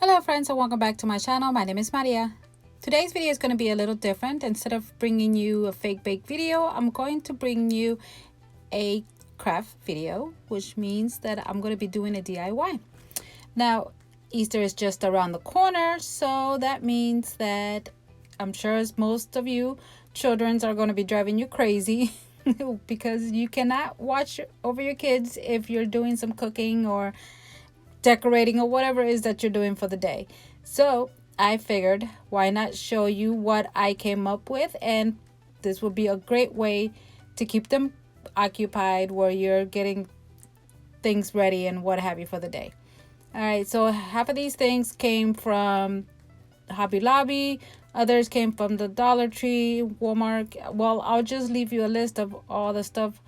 Hello friends and welcome back to my channel. My name is Maria. Today's video is going to be a little different. Instead of bringing you a fake bake video, I'm going to bring you a craft video, which means that I'm going to be doing a DIY. Now, Easter is just around the corner, so that means that I'm sure as most of you children are going to be driving you crazy because you cannot watch over your kids if you're doing some cooking or decorating or whatever it is that you're doing for the day. So I figured, why not show you what I came up with, and this will be a great way to keep them occupied where you're getting things ready and what have you for the day. All right, so half of these things came from Hobby Lobby, others came from the Dollar Tree, Walmart. Well, I'll just leave you a list of all the stuff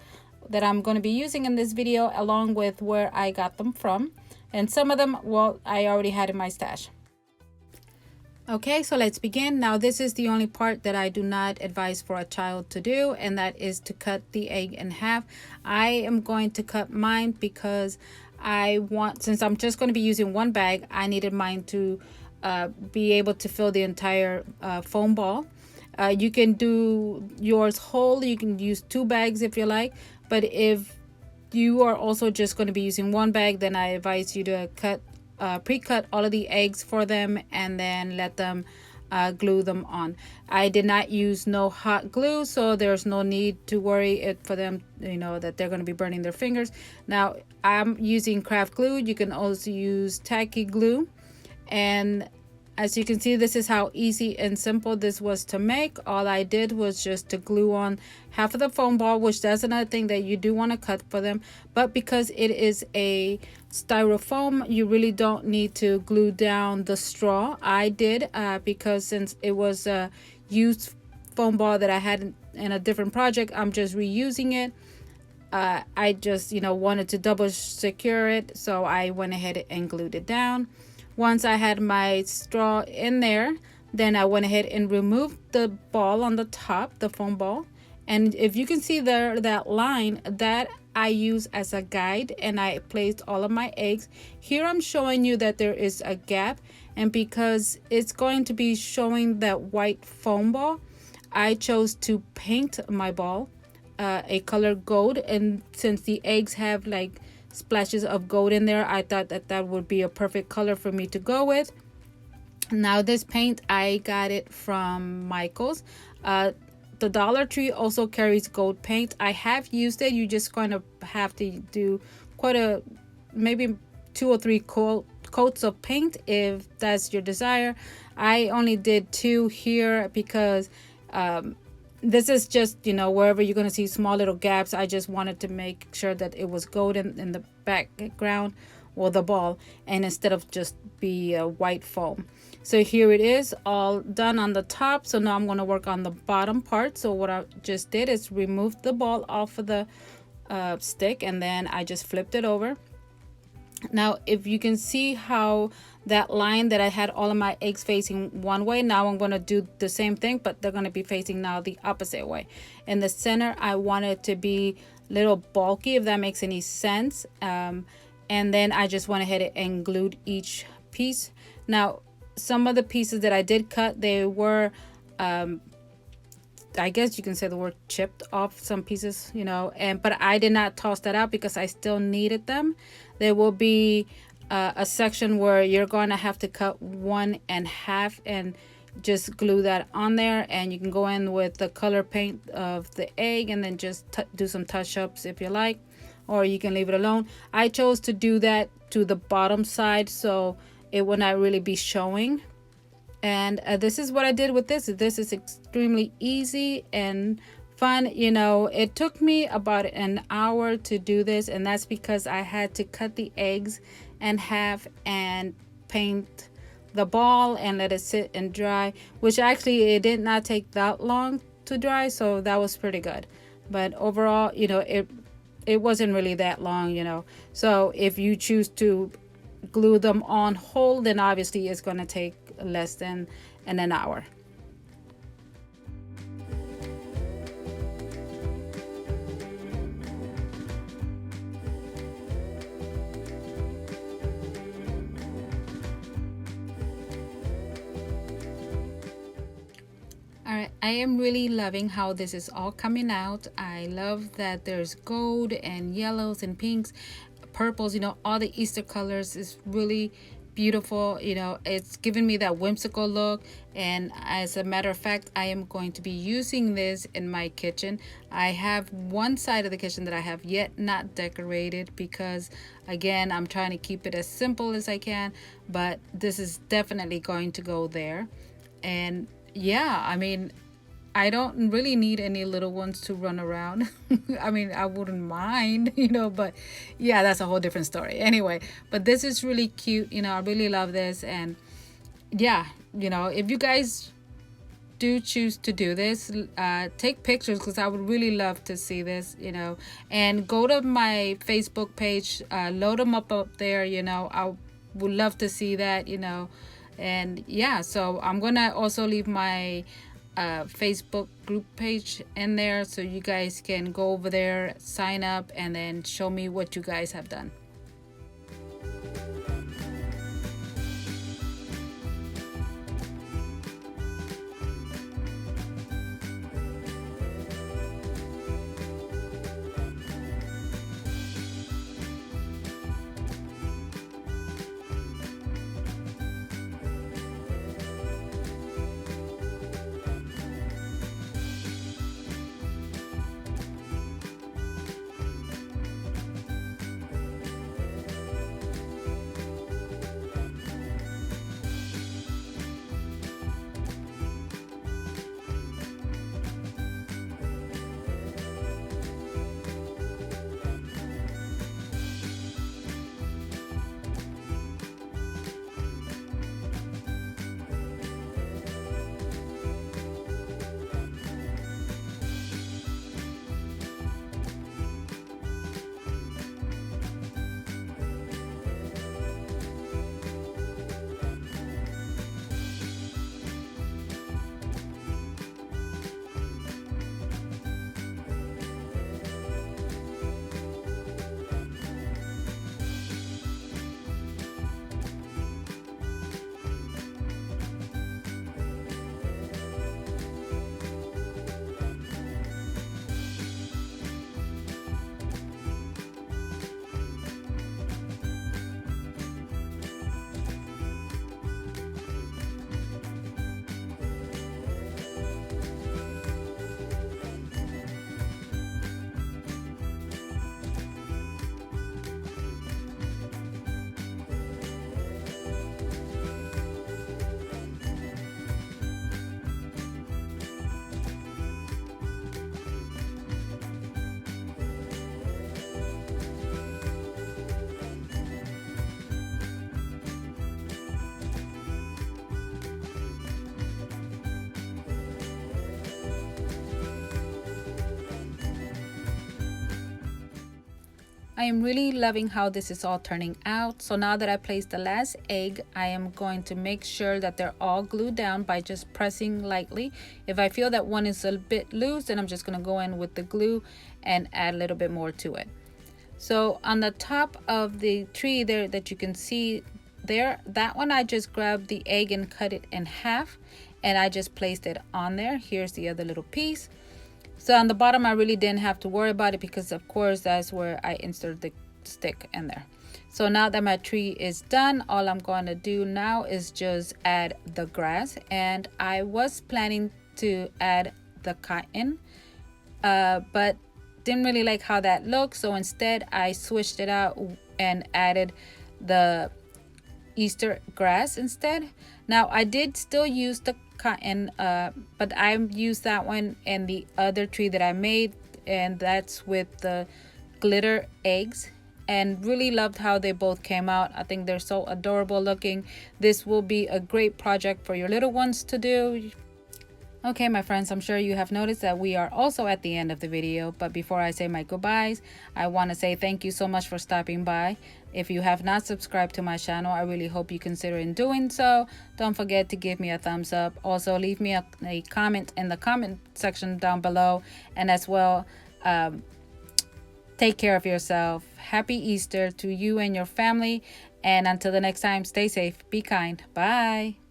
that I'm going to be using in this video, along with where I got them from. And some of them, well, I already had in my stash. Okay, so let's begin. Now, this is the only part that I do not advise for a child to do, and that is to cut the egg in half. I am going to cut mine because I want, since I'm just going to be using one bag, I needed mine to be able to fill the entire foam ball. You can do yours whole. You can use 2 bags if you like, but if you are also just going to be using one bag, then I advise you to pre-cut all of the eggs for them and then let them glue them on. I did not use no hot glue, so there's no need to worry for them, that they're going to be burning their fingers. Now, I'm using craft glue. You can also use tacky glue, and as you can see, this is how easy and simple this was to make. All I did was just to glue on half of the foam ball, which that's another thing that you do want to cut for them. But because it is a styrofoam, you really don't need to glue down the straw. I did because since it was a used foam ball that I had in a different project, I'm just reusing it. I just, wanted to double secure it, so I went ahead and glued it down. Once I had my straw in there, then I went ahead and removed the ball on the top, the foam ball. And if you can see there, that line, that I use as a guide, and I placed all of my eggs. Here I'm showing you that there is a gap, and because it's going to be showing that white foam ball, I chose to paint my ball a color gold. And since the eggs have like splashes of gold in there, I thought that would be a perfect color for me to go with. Now, this paint, I got it from Michael's. The Dollar Tree also carries gold paint. I have used it. You're just going to have to do maybe 2 or 3 coats of paint if that's your desire. I only did 2 here because this is just, wherever you're going to see small little gaps, I just wanted to make sure that it was gold in the background or the ball, and instead of just be a white foam. So here it is all done on the top. So now I'm going to work on the bottom part. So what I just did is remove the ball off of the stick, and then I just flipped it over. Now, if you can see how that line that I had all of my eggs facing one way, now I'm going to do the same thing, but they're going to be facing now the opposite way. In the center, I want it to be a little bulky, if that makes any sense. And then I just went ahead and glued each piece. Now, some of the pieces that I did cut, they were I guess you can say the word chipped off some pieces, but I did not toss that out because I still needed them. There will be a section where you're going to have to cut 1 1/2 and just glue that on there, and you can go in with the color paint of the egg and then just do some touch-ups if you like, or you can leave it alone. I chose to do that to the bottom side so it will not really be showing. And this is what I did with this. This is extremely easy and fun. It took me about an hour to do this, and that's because I had to cut the eggs in half and paint the ball and let it sit and dry, which actually it did not take that long to dry, so that was pretty good. But overall, it wasn't really that long. So if you choose to glue them on whole, then obviously it's going to take less than an hour. All right, I am really loving how this is all coming out. I love that there's gold and yellows and pinks, purples, you know, all the Easter colors is really beautiful. You know, it's giving me that whimsical look. And as a matter of fact, I am going to be using this in my kitchen. I have one side of the kitchen that I have yet not decorated because, again, I'm trying to keep it as simple as I can, but this is definitely going to go there. And yeah, I mean, I don't really need any little ones to run around. I mean, I wouldn't mind, you know, but yeah, that's a whole different story. Anyway, but this is really cute. You know, I really love this. And yeah, you know, if you guys do choose to do this, take pictures because I would really love to see this, you know, and go to my Facebook page, load them up there, you know, I would love to see that, you know. And yeah, so I'm gonna also leave my Facebook group page in there so you guys can go over there, sign up, and then show me what you guys have done. I am really loving how this is all turning out. So now that I placed the last egg, I am going to make sure that they're all glued down by just pressing lightly. If I feel that one is a bit loose, then I'm just going to go in with the glue and add a little bit more to it. So on the top of the tree there that you can see there, that one I just grabbed the egg and cut it in half, and I just placed it on there. Here's the other little piece. So on the bottom, I really didn't have to worry about it because of course that's where I inserted the stick in there. So now that my tree is done, all I'm going to do now is just add the grass. And I was planning to add the cotton, but didn't really like how that looked. So instead I switched it out and added the Easter grass instead. Now I did still use the cotton, but I used that one in the other tree that I made, and that's with the glitter eggs, and really loved how they both came out. I think they're so adorable looking. This will be a great project for your little ones to do. Okay, my friends, I'm sure you have noticed that we are also at the end of the video, but before I say my goodbyes, I want to say thank you so much for stopping by. If you have not subscribed to my channel, I really hope you consider in doing so. Don't forget to give me a thumbs up. Also, leave me a comment in the comment section down below, and as well, take care of yourself. Happy Easter to you and your family, and until the next time, stay safe, be kind. Bye.